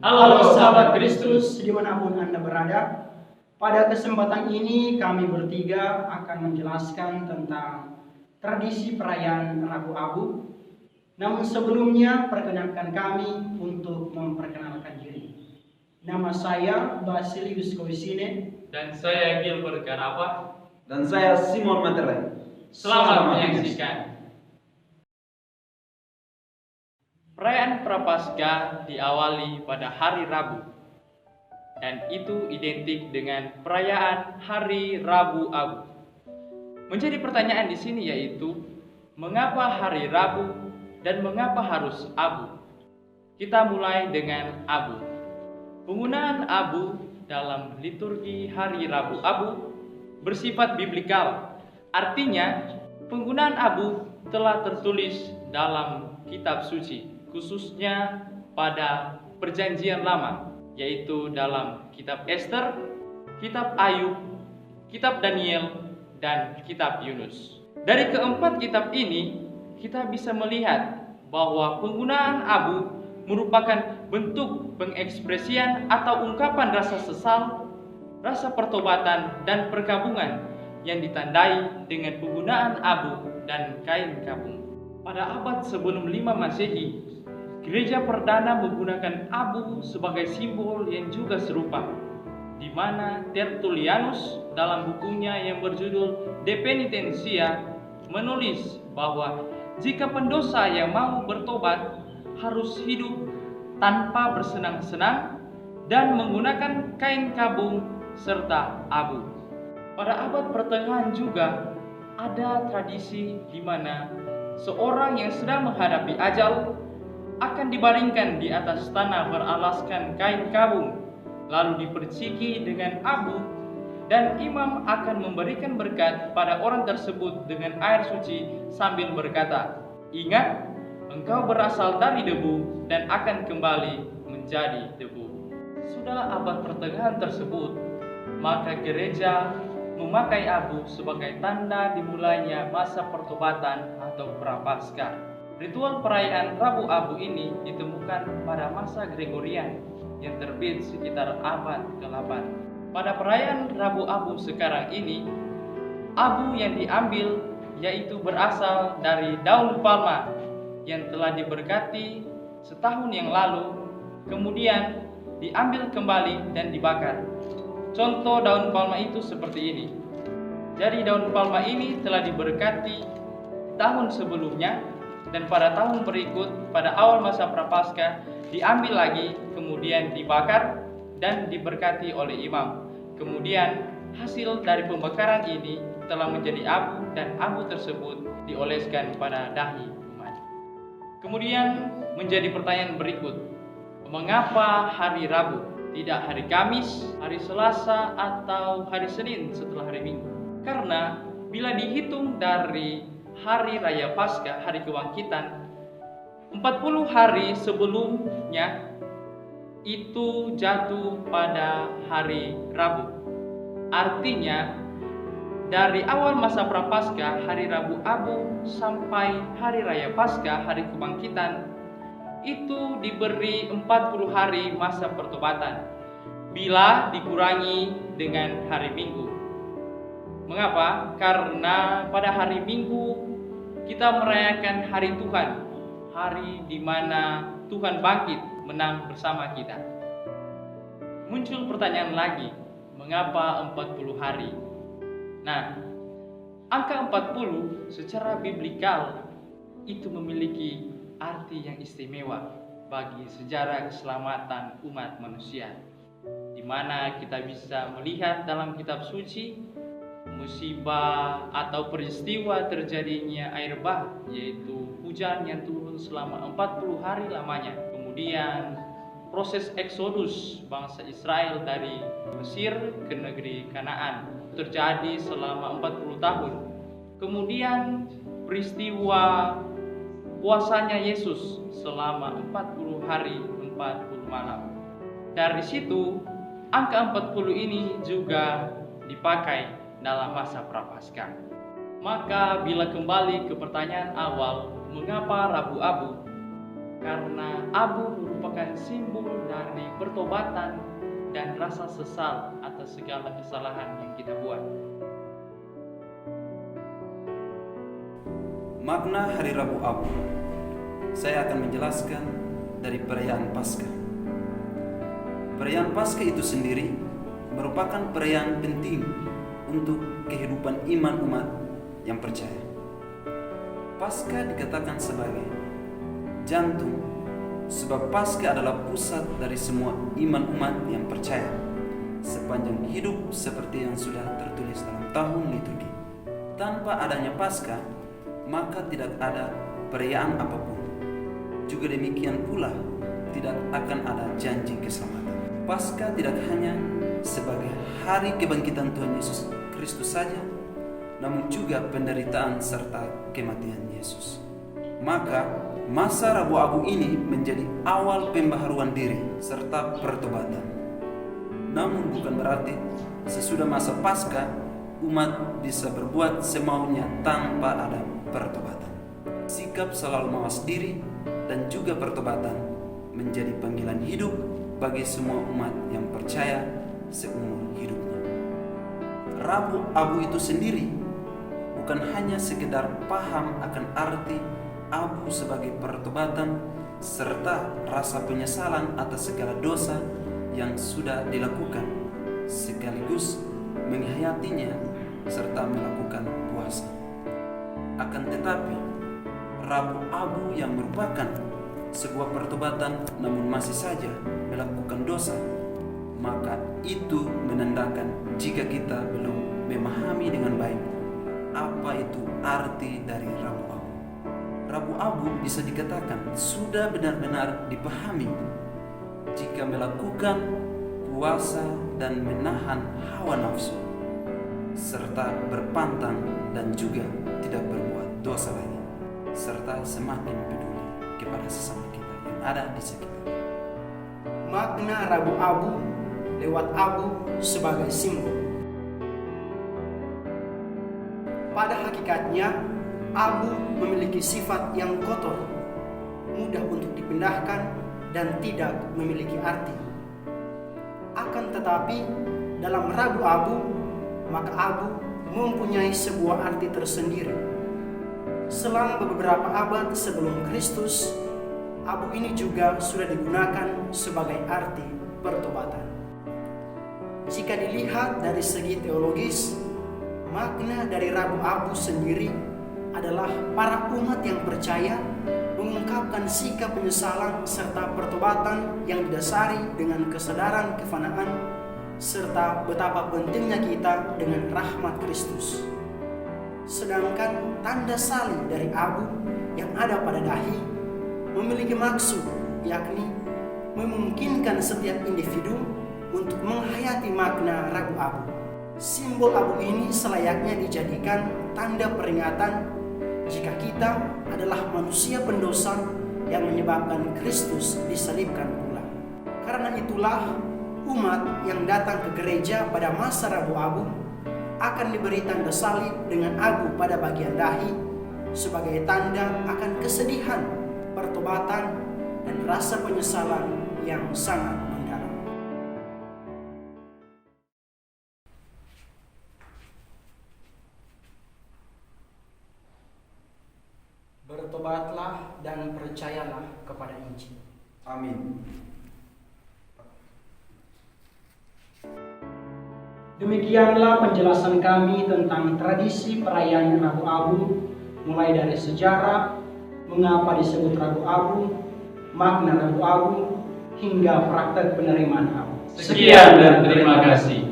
Halo sahabat Kristus dimanapun Anda berada. Pada kesempatan ini kami bertiga akan menjelaskan tentang tradisi perayaan Rabu Abu. Namun sebelumnya perkenankan kami untuk memperkenalkan diri. Nama saya Basilius Koisine. Dan saya Gilbert Garapa. Dan saya Simon Materai. Selamat menyaksikan. Perayaan Prapaskah diawali pada hari Rabu, dan itu identik dengan perayaan Hari Rabu Abu. Menjadi pertanyaan di sini yaitu, mengapa hari Rabu dan mengapa harus abu? Kita mulai dengan abu. Penggunaan abu dalam liturgi Hari Rabu Abu bersifat biblikal. Artinya, penggunaan abu telah tertulis dalam kitab suci, khususnya pada Perjanjian Lama, yaitu dalam kitab Ester, kitab Ayub, kitab Daniel, dan kitab Yunus. Dari keempat kitab ini, kita bisa melihat bahwa penggunaan abu merupakan bentuk pengekspresian atau ungkapan rasa sesal, rasa pertobatan, dan perkabungan yang ditandai dengan penggunaan abu dan kain kabung. Pada abad sebelum 5 Masehi, gereja perdana menggunakan abu sebagai simbol yang juga serupa, di mana Tertullianus dalam bukunya yang berjudul De Penitentia menulis bahwa jika pendosa yang mau bertobat harus hidup tanpa bersenang-senang dan menggunakan kain kabung serta abu. Pada abad pertengahan juga ada tradisi di mana seorang yang sedang menghadapi ajal akan dibaringkan di atas tanah beralaskan kain kabung, lalu diperciki dengan abu, dan imam akan memberikan berkat pada orang tersebut dengan air suci sambil berkata, "Ingat, engkau berasal dari debu dan akan kembali menjadi debu." Sudah abad pertengahan tersebut, maka gereja memakai abu sebagai tanda dimulainya masa pertobatan atau Prapaskah. Ritual perayaan Rabu Abu ini ditemukan pada masa Gregorian yang terbit sekitar abad ke-8. Pada perayaan Rabu Abu sekarang ini, abu yang diambil yaitu berasal dari daun palma yang telah diberkati setahun yang lalu, kemudian diambil kembali dan dibakar. Contoh daun palma itu seperti ini. Jadi daun palma ini telah diberkati tahun sebelumnya, dan pada tahun berikut pada awal masa Prapaskah diambil lagi, kemudian dibakar dan diberkati oleh imam. Kemudian hasil dari pembakaran ini telah menjadi abu, dan abu tersebut dioleskan pada dahi umat. Kemudian menjadi pertanyaan berikut, mengapa hari Rabu, tidak hari Kamis, hari Selasa, atau hari Senin setelah hari Minggu? Karena bila dihitung dari hari Raya Paskah, hari Kebangkitan, 40 hari sebelumnya itu jatuh pada hari Rabu. Artinya, dari awal masa Prapaskah, hari Rabu Abu, sampai hari Raya Paskah, hari Kebangkitan, itu diberi 40 hari masa pertobatan bila dikurangi dengan hari Minggu. Mengapa? Karena pada hari Minggu kita merayakan hari Tuhan, hari di mana Tuhan bangkit menang bersama kita. Muncul pertanyaan lagi, mengapa 40 hari? Nah, angka 40 secara biblikal itu memiliki arti yang istimewa bagi sejarah keselamatan umat manusia, di mana kita bisa melihat dalam kitab suci musibah atau peristiwa terjadinya air bah, yaitu hujan yang turun selama 40 hari lamanya. Kemudian proses eksodus bangsa Israel dari Mesir ke negeri Kanaan terjadi selama 40 tahun. Kemudian peristiwa puasanya Yesus selama 40 hari 40 malam. Dari situ angka 40 ini juga dipakai dalam masa Prapaskah. Maka bila kembali ke pertanyaan awal, mengapa Rabu Abu? karena abu merupakan simbol dari pertobatan dan rasa sesal atas segala kesalahan yang kita buat. Makna Hari Rabu Abu. Saya akan menjelaskan dari perayaan Paskah. Perayaan Paskah itu sendiri merupakan perayaan penting untuk kehidupan iman umat yang percaya. Paskah dikatakan sebagai jantung, sebab Paskah adalah pusat dari semua iman umat yang percaya sepanjang hidup seperti yang sudah tertulis dalam tahun liturgi. Tanpa adanya Paskah, maka tidak ada perayaan apapun. Juga demikian pula, tidak akan ada janji keselamatan. Paskah tidak hanya sebagai hari kebangkitan Tuhan Yesus Kristus saja, namun juga penderitaan serta kematian Yesus. Maka masa Rabu Abu ini menjadi awal pembaharuan diri serta pertobatan. Namun bukan berarti sesudah masa Paskah umat bisa berbuat semaunya tanpa ada pertobatan. Sikap selalu mawas diri dan juga pertobatan menjadi panggilan hidup bagi semua umat yang percaya seumur hidupnya. Rabu Abu itu sendiri bukan hanya sekedar paham akan arti abu sebagai pertobatan serta rasa penyesalan atas segala dosa yang sudah dilakukan, sekaligus menghayatinya serta melakukan puasa. Akan tetapi, Rabu Abu yang merupakan sebuah pertobatan namun masih saja melakukan dosa, maka itu menandakan jika kita belum memahami dengan baik apa itu arti dari Rabu Abu. Rabu Abu bisa dikatakan sudah benar-benar dipahami jika melakukan puasa dan menahan hawa nafsu serta berpantang dan juga tidak berbuat dosa lagi, serta semakin peduli kepada sesama kita yang ada di sekitar. Makna Rabu Abu lewat abu sebagai simbol. Pada hakikatnya, abu memiliki sifat yang kotor, mudah untuk dipindahkan dan tidak memiliki arti. Akan tetapi, dalam Rabu Abu, maka abu mempunyai sebuah arti tersendiri. Selama beberapa abad sebelum Kristus, abu ini juga sudah digunakan sebagai arti pertobatan. Jika dilihat dari segi teologis, makna dari Rabu Abu sendiri adalah para umat yang percaya mengungkapkan sikap penyesalan serta pertobatan yang didasari dengan kesadaran kefanaan serta betapa pentingnya kita dengan rahmat Kristus. Sedangkan tanda salib dari abu yang ada pada dahi memiliki maksud, yakni memungkinkan setiap individu untuk menghayati makna Rabu Abu. Simbol abu ini selayaknya dijadikan tanda peringatan jika kita adalah manusia pendosa yang menyebabkan Kristus disalibkan pula. Karena itulah umat yang datang ke gereja pada masa Rabu Abu akan diberi tanda salib dengan abu pada bagian dahi sebagai tanda akan kesedihan, pertobatan, dan rasa penyesalan yang sangat mendalam. Bertobatlah dan percayalah kepada Injil. Amin. Demikianlah penjelasan kami tentang tradisi perayaan Rabu Abu, mulai dari sejarah, mengapa disebut Rabu Abu, makna Rabu Abu, hingga praktek penerimaan abu. Sekian dan terima kasih.